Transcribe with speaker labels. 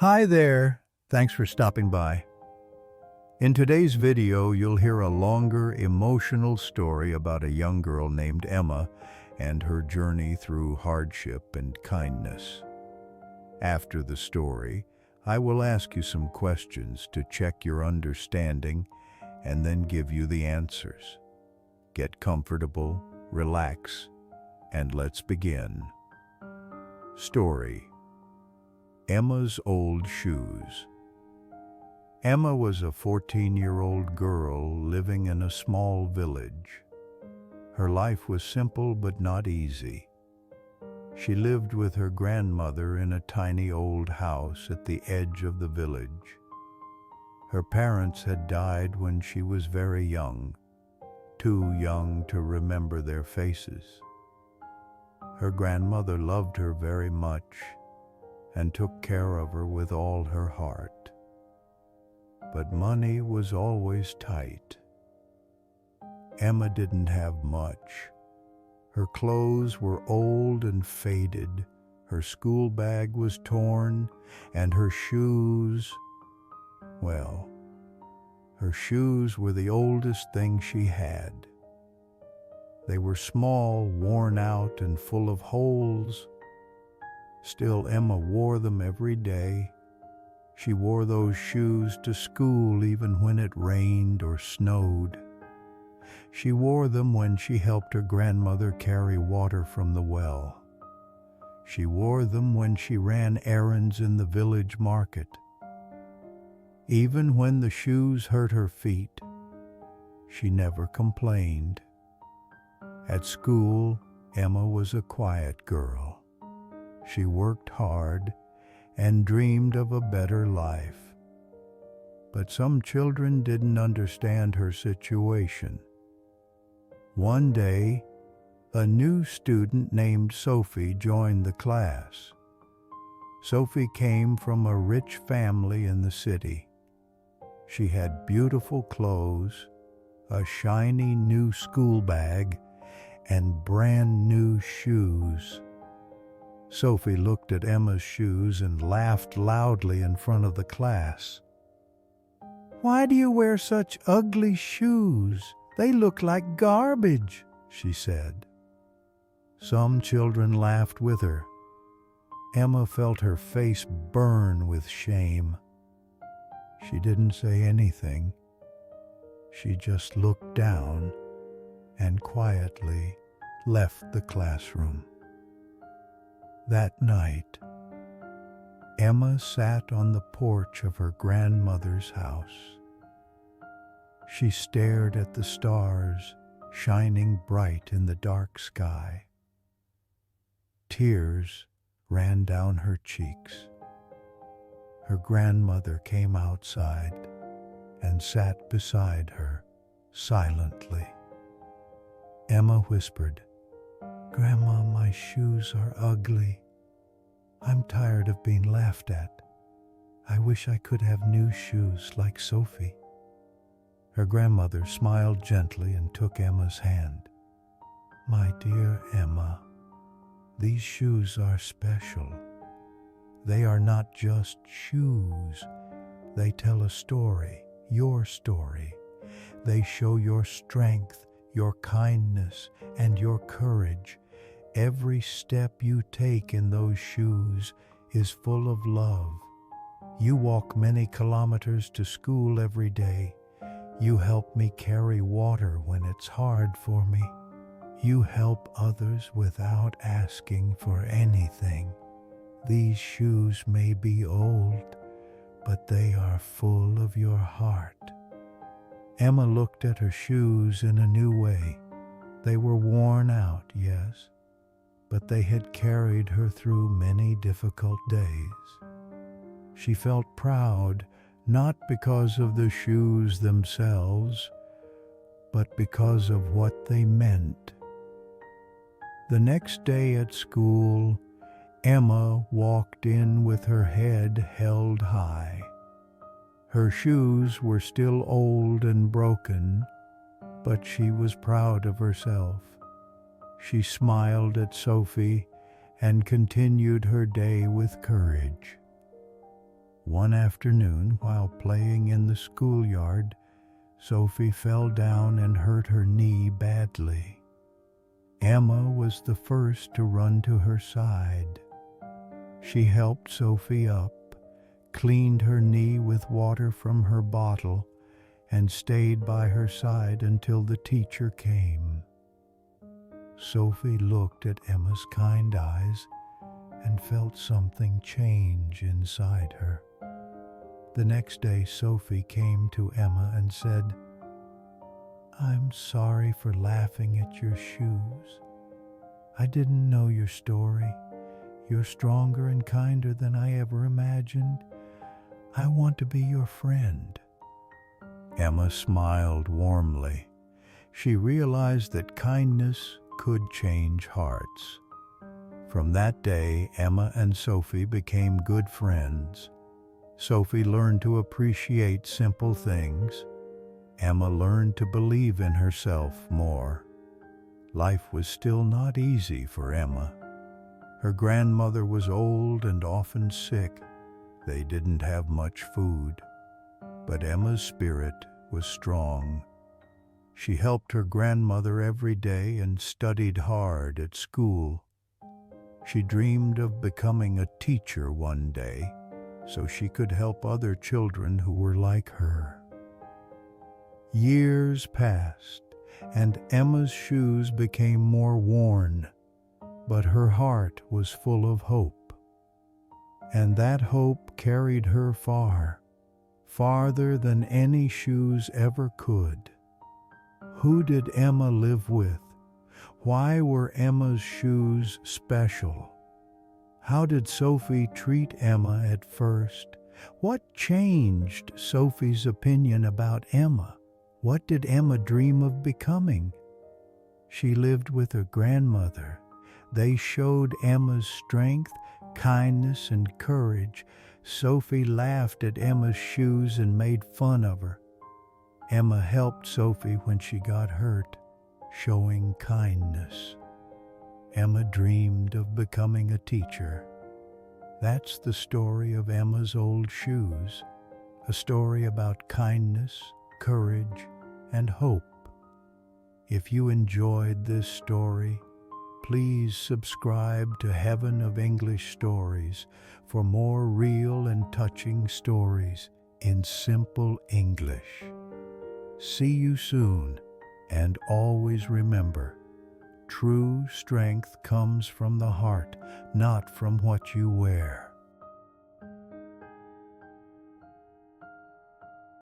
Speaker 1: Hi there. Thanks for stopping by. In today's video, you'll hear a longer, emotional story about a young girl named Emma and her journey through hardship and kindness. After the story, I will ask you some questions to check your understanding and then give you the answers. Get comfortable, relax, and let's begin. Story: Emma's Old Shoes. Emma was a 14-year-old girl living in a small village. Her life was simple but not easy. She lived with her grandmother in a tiny old house at the edge of the village. Her parents had died when she was very young, too young to remember their faces. Her grandmother loved her very much and took care of her with all her heart. But money was always tight. Emma didn't have much. Her clothes were old and faded, her school bag was torn, and her shoes, well, her shoes were the oldest thing she had. They were small, worn out, and full of holes. Still, Emma wore them every day. She wore those shoes to school even when it rained or snowed. She wore them when she helped her grandmother carry water from the well. She wore them when she ran errands in the village market. Even when the shoes hurt her feet, she never complained. At school, Emma was a quiet girl. She worked hard and dreamed of a better life. But some children didn't understand her situation. One day, a new student named Sophie joined the class. Sophie came from a rich family in the city. She had beautiful clothes, a shiny new school bag, and brand new shoes. Sophie looked at Emma's shoes and laughed loudly in front of the class. "Why do you wear such ugly shoes? They look like garbage," she said. Some children laughed with her. Emma felt her face burn with shame. She didn't say anything. She just looked down and quietly left the classroom. That night, Emma sat on the porch of her grandmother's house. She stared at the stars shining bright in the dark sky. Tears ran down her cheeks. Her grandmother came outside and sat beside her silently. Emma whispered, "Grandma, my shoes are ugly. I'm tired of being laughed at. I wish I could have new shoes like Sophie." Her grandmother smiled gently and took Emma's hand. "My dear Emma, these shoes are special. They are not just shoes. They tell a story, your story. They show your strength, your kindness, and your courage. Every step you take in those shoes is full of love. You walk many kilometers to school every day. You help me carry water when it's hard for me. You help others without asking for anything. These shoes may be old, but they are full of your heart." Emma looked at her shoes in a new way. They were worn out, yes, but they had carried her through many difficult days. She felt proud, not because of the shoes themselves, but because of what they meant. The next day at school, Emma walked in with her head held high. Her shoes were still old and broken, but she was proud of herself. She smiled at Sophie and continued her day with courage. One afternoon, while playing in the schoolyard, Sophie fell down and hurt her knee badly. Emma was the first to run to her side. She helped Sophie up, cleaned her knee with water from her bottle, and stayed by her side until the teacher came. Sophie looked at Emma's kind eyes and felt something change inside her. The next day, Sophie came to Emma and said, "I'm sorry for laughing at your shoes. I didn't know your story. You're stronger and kinder than I ever imagined. I want to be your friend." Emma smiled warmly. She realized that kindness could change hearts. From that day, Emma and Sophie became good friends. Sophie learned to appreciate simple things. Emma learned to believe in herself more. Life was still not easy for Emma. Her grandmother was old and often sick. They didn't have much food. But Emma's spirit was strong. She helped her grandmother every day and studied hard at school. She dreamed of becoming a teacher one day, so she could help other children who were like her. Years passed, and Emma's shoes became more worn, but her heart was full of hope. And that hope carried her far, farther than any shoes ever could. Who did Emma live with? Why were Emma's shoes special? How did Sophie treat Emma at first? What changed Sophie's opinion about Emma? What did Emma dream of becoming? She lived with her grandmother. They showed Emma's strength, kindness, and courage. Sophie laughed at Emma's shoes and made fun of her. Emma helped Sophie when she got hurt, showing kindness. Emma dreamed of becoming a teacher. That's the story of Emma's old shoes, a story about kindness, courage, and hope. If you enjoyed this story, please subscribe to Heaven of English Stories for more real and touching stories in simple English. See you soon, and always remember, true strength comes from the heart, not from what you wear.